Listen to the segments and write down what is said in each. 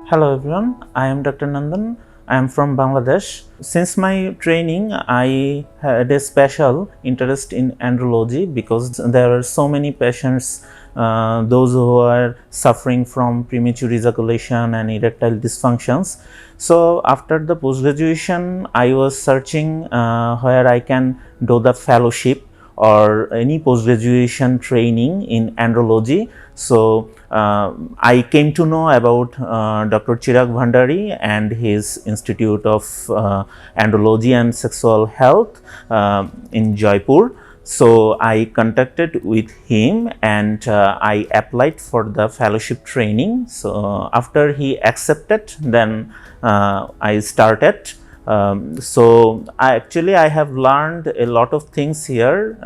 Hello everyone, I am Dr. Nandan. I am from Bangladesh. Since my training, I had a special interest in andrology because there are so many patients, those who are suffering from premature ejaculation and erectile dysfunctions. So after the post-graduation, I was searching where I can do the fellowship or any post-graduation training in andrology. So I came to know about Dr. Chirag Bhandari and his Institute of Andrology and Sexual Health in Jaipur. So I contacted with him and I applied for the fellowship training. So after he accepted, then I started. So I have learned a lot of things here,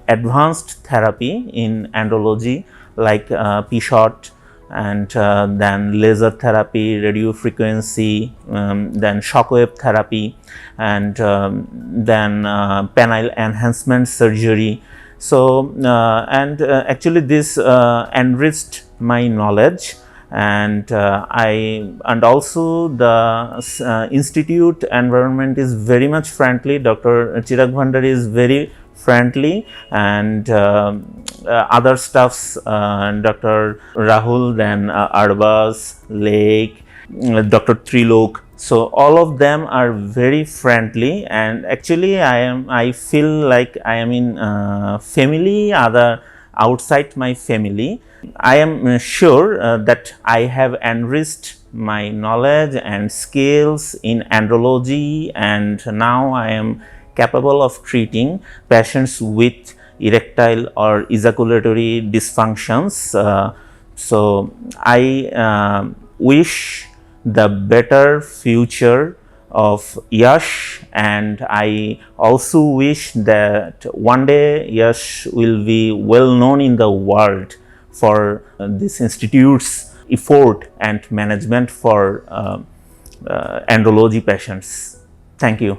advanced therapy in andrology like P-shot and then laser therapy, radio frequency, then shockwave therapy, and then penile enhancement surgery. So actually this enriched my knowledge, and also the institute environment is very much friendly. Dr. Chirag Bhandari is very friendly, and other staffs, Dr. Rahul, then Arbaz, Lake, Dr. Trilok. So all of them are very friendly, and actually I feel like I am in family other outside my family. I am sure that I have enriched my knowledge and skills in andrology, and now I am capable of treating patients with erectile or ejaculatory dysfunctions. So I wish the better future of Yash, and I also wish that one day Yash will be well known in the world for this institute's effort and management for andrology patients. Thank you.